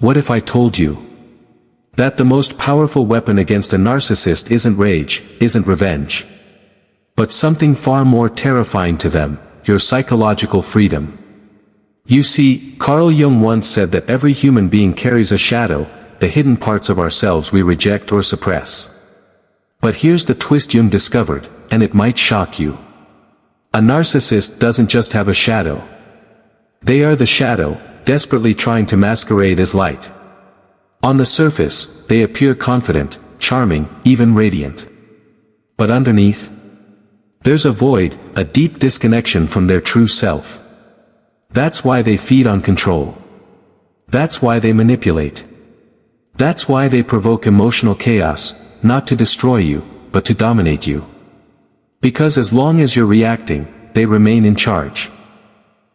What if I told you that the most powerful weapon against a narcissist isn't rage, isn't revenge, but something far more terrifying to them, your psychological freedom? You see, Carl Jung once said that every human being carries a shadow, the hidden parts of ourselves we reject or suppress. But here's the twist Jung discovered, and it might shock you. A narcissist doesn't just have a shadow. They are the shadow, desperately trying to masquerade as light. On the surface, they appear confident, charming, even radiant. But underneath, there's a void, a deep disconnection from their true self. That's why they feed on control. That's why they manipulate. That's why they provoke emotional chaos, not to destroy you, but to dominate you. Because as long as you're reacting, they remain in charge.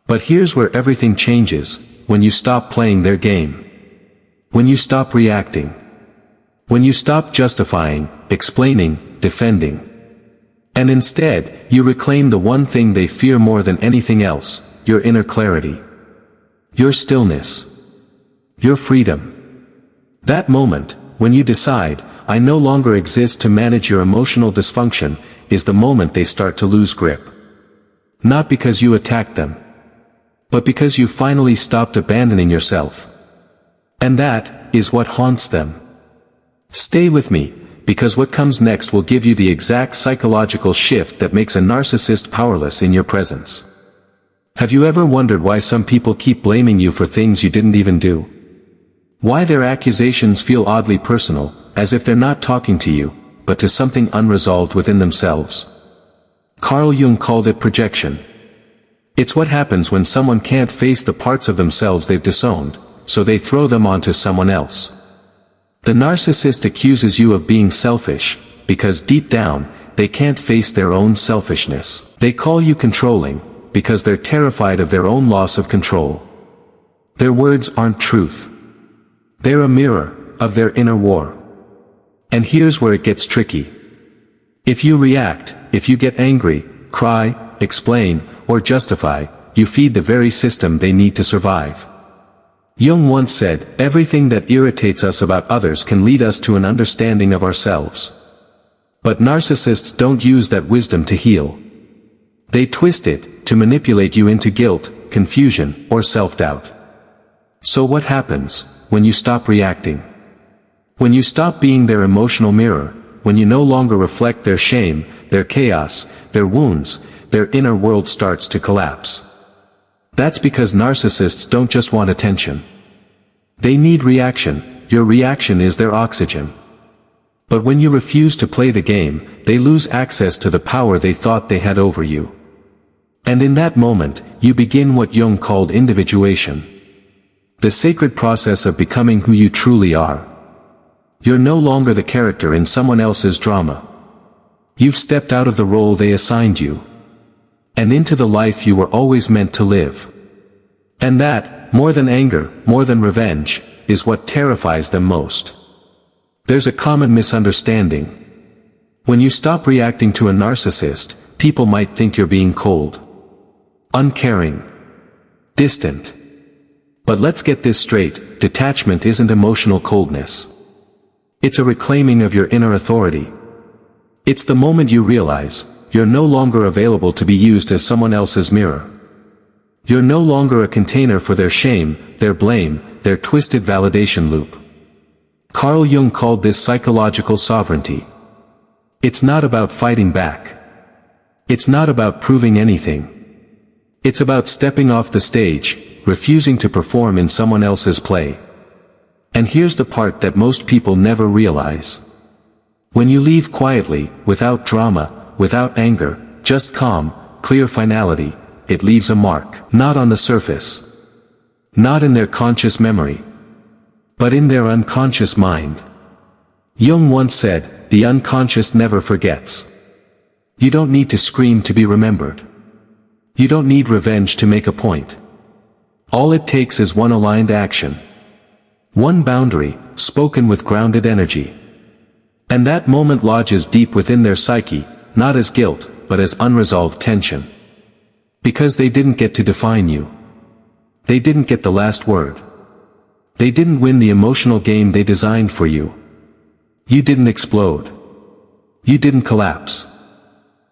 But here's where everything changes, when you stop playing their game. When you stop reacting. When you stop justifying, explaining, defending. And instead, you reclaim the one thing they fear more than anything else, your inner clarity. Your stillness. Your freedom. That moment, when you decide, I no longer exist to manage your emotional dysfunction, is the moment they start to lose grip. Not because you attacked them, but because you finally stopped abandoning yourself. And that is what haunts them. Stay with me, because what comes next will give you the exact psychological shift that makes a narcissist powerless in your presence. Have you ever wondered why some people keep blaming you for things you didn't even do? Why their accusations feel oddly personal, as if they're not talking to you, but to something unresolved within themselves? Carl Jung called it projection. It's what happens when someone can't face the parts of themselves they've disowned, so they throw them onto someone else. The narcissist accuses you of being selfish, because deep down, they can't face their own selfishness. They call you controlling, because they're terrified of their own loss of control. Their words aren't truth. They're a mirror of their inner war. And here's where it gets tricky. If you react, if you get angry, cry, explain, or justify, you feed the very system they need to survive. Jung once said, everything that irritates us about others can lead us to an understanding of ourselves. But narcissists don't use that wisdom to heal. They twist it, to manipulate you into guilt, confusion, or self-doubt. So what happens, when you stop reacting? When you stop being their emotional mirror, when you no longer reflect their shame, their chaos, their wounds, their inner world starts to collapse. That's because narcissists don't just want attention. They need reaction. Your reaction is their oxygen. But when you refuse to play the game, they lose access to the power they thought they had over you. And in that moment, you begin what Jung called individuation. The sacred process of becoming who you truly are. You're no longer the character in someone else's drama. You've stepped out of the role they assigned you. And into the life you were always meant to live. And that, more than anger, more than revenge, is what terrifies them most. There's a common misunderstanding. When you stop reacting to a narcissist, people might think you're being cold, uncaring, distant. But let's get this straight, detachment isn't emotional coldness. It's a reclaiming of your inner authority. It's the moment you realize, you're no longer available to be used as someone else's mirror. You're no longer a container for their shame, their blame, their twisted validation loop. Carl Jung called this psychological sovereignty. It's not about fighting back. It's not about proving anything. It's about stepping off the stage, refusing to perform in someone else's play. And here's the part that most people never realize. When you leave quietly, without drama, without anger, just calm, clear finality, it leaves a mark. Not on the surface. Not in their conscious memory. But in their unconscious mind. Jung once said, the unconscious never forgets. You don't need to scream to be remembered. You don't need revenge to make a point. All it takes is one aligned action. One boundary, spoken with grounded energy. And that moment lodges deep within their psyche, not as guilt, but as unresolved tension. Because they didn't get to define you. They didn't get the last word. They didn't win the emotional game they designed for you. You didn't explode. You didn't collapse.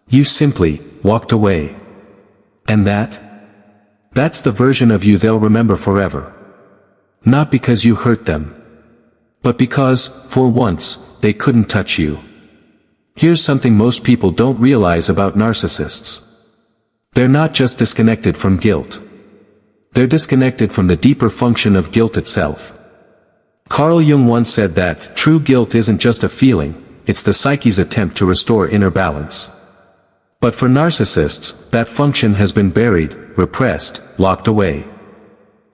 You simply walked away. And that's the version of you they'll remember forever. Not because you hurt them, but because, for once, they couldn't touch you. Here's something most people don't realize about narcissists. They're not just disconnected from guilt. They're disconnected from the deeper function of guilt itself. Carl Jung once said that true guilt isn't just a feeling, it's the psyche's attempt to restore inner balance. But for narcissists, that function has been buried, repressed, locked away.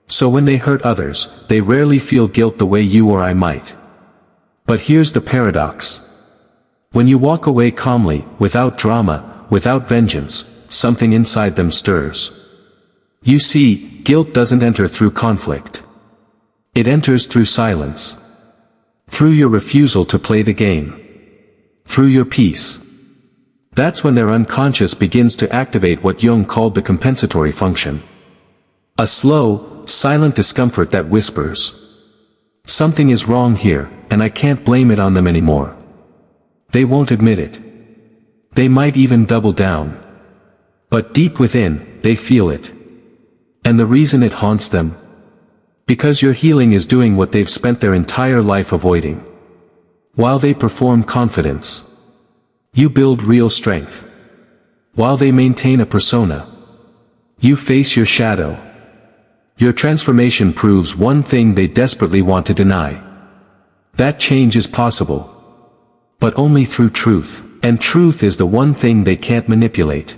So when they hurt others, they rarely feel guilt the way you or I might. But here's the paradox. When you walk away calmly, without drama, without vengeance, something inside them stirs. You see, guilt doesn't enter through conflict. It enters through silence. Through your refusal to play the game. Through your peace. That's when their unconscious begins to activate what Jung called the compensatory function. A slow, silent discomfort that whispers. Something is wrong here, and I can't blame it on them anymore. They won't admit it. They might even double down. But deep within, they feel it. And the reason it haunts them? Because your healing is doing what they've spent their entire life avoiding. While they perform confidence, you build real strength. While they maintain a persona, you face your shadow. Your transformation proves one thing they desperately want to deny. That change is possible. But only through truth, and truth is the one thing they can't manipulate.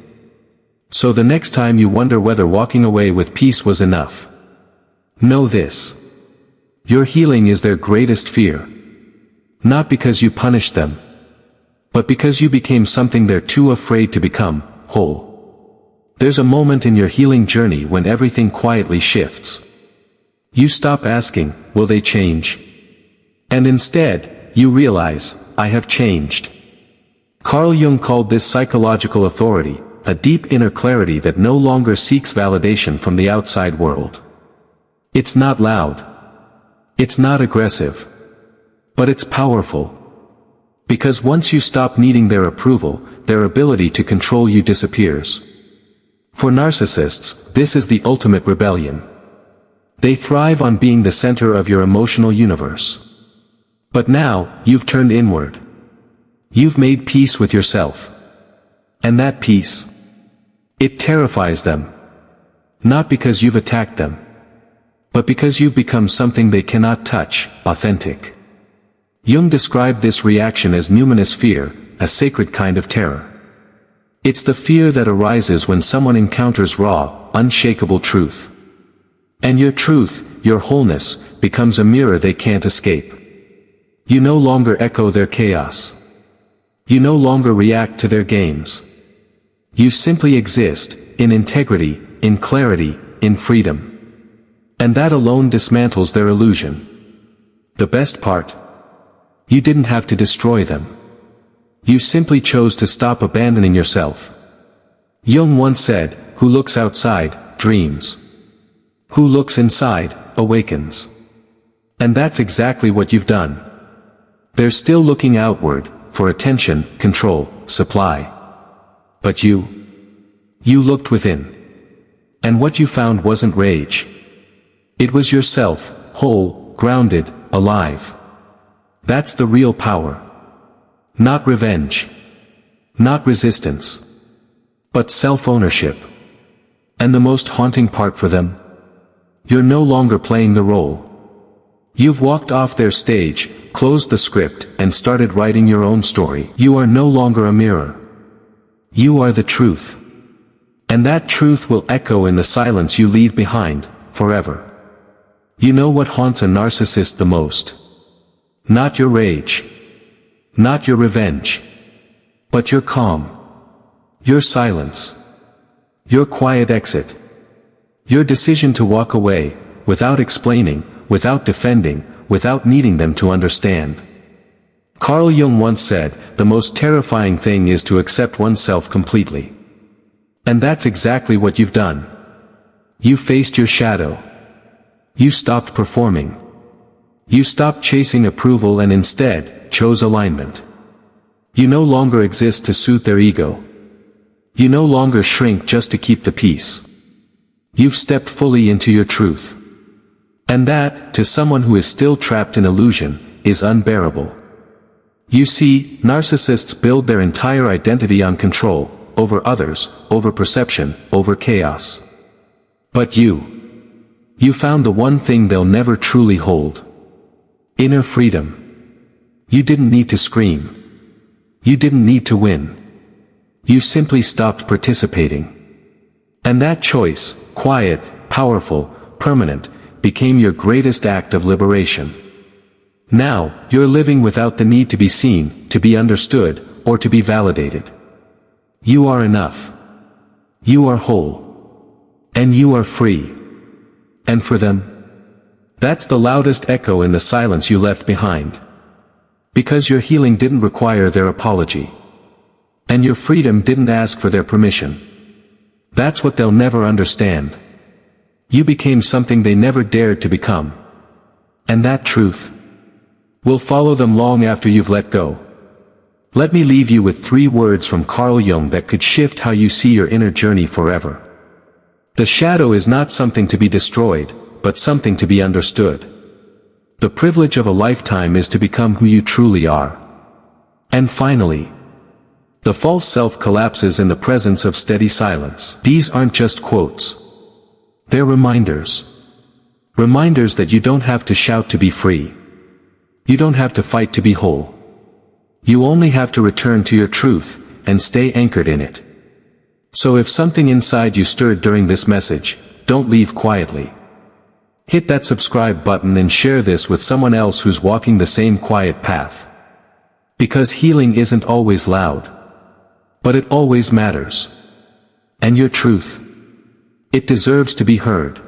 So the next time you wonder whether walking away with peace was enough, know this. Your healing is their greatest fear. Not because you punished them, but because you became something they're too afraid to become, whole. There's a moment in your healing journey when everything quietly shifts. You stop asking, will they change? And instead, you realize, I have changed. Carl Jung called this psychological authority, a deep inner clarity that no longer seeks validation from the outside world. It's not loud. It's not aggressive. But it's powerful. Because once you stop needing their approval, their ability to control you disappears. For narcissists, this is the ultimate rebellion. They thrive on being the center of your emotional universe. But now, you've turned inward. You've made peace with yourself. And that peace, it terrifies them. Not because you've attacked them, but because you've become something they cannot touch, authentic. Jung described this reaction as numinous fear, a sacred kind of terror. It's the fear that arises when someone encounters raw, unshakable truth. And your truth, your wholeness, becomes a mirror they can't escape. You no longer echo their chaos. You no longer react to their games. You simply exist, in integrity, in clarity, in freedom. And that alone dismantles their illusion. The best part? You didn't have to destroy them. You simply chose to stop abandoning yourself. Jung once said, who looks outside, dreams. Who looks inside, awakens. And that's exactly what you've done. They're still looking outward, for attention, control, supply. But you looked within. And what you found wasn't rage. It was yourself, whole, grounded, alive. That's the real power. Not revenge. Not resistance. But self-ownership. And the most haunting part for them? You're no longer playing the role. You've walked off their stage, closed the script, and started writing your own story. You are no longer a mirror. You are the truth. And that truth will echo in the silence you leave behind, forever. You know what haunts a narcissist the most? Not your rage. Not your revenge. But your calm. Your silence. Your quiet exit. Your decision to walk away, without explaining, without defending, without needing them to understand. Carl Jung once said, the most terrifying thing is to accept oneself completely. And that's exactly what you've done. You faced your shadow. You stopped performing. You stopped chasing approval and instead chose alignment. You no longer exist to suit their ego. You no longer shrink just to keep the peace. You've stepped fully into your truth. And that, to someone who is still trapped in illusion, is unbearable. You see, narcissists build their entire identity on control, over others, over perception, over chaos. But you found the one thing they'll never truly hold. Inner freedom. You didn't need to scream. You didn't need to win. You simply stopped participating. And that choice, quiet, powerful, permanent, became your greatest act of liberation. Now, you're living without the need to be seen, to be understood, or to be validated. You are enough. You are whole. And you are free. And for them? That's the loudest echo in the silence you left behind. Because your healing didn't require their apology. And your freedom didn't ask for their permission. That's what they'll never understand. You became something they never dared to become. And that truth will follow them long after you've let go. Let me leave you with 3 words from Carl Jung that could shift how you see your inner journey forever. The shadow is not something to be destroyed, but something to be understood. The privilege of a lifetime is to become who you truly are. And finally, the false self collapses in the presence of steady silence. These aren't just quotes. They're reminders. Reminders that you don't have to shout to be free. You don't have to fight to be whole. You only have to return to your truth, and stay anchored in it. So if something inside you stirred during this message, don't leave quietly. Hit that subscribe button and share this with someone else who's walking the same quiet path. Because healing isn't always loud. But it always matters. And your truth, it deserves to be heard.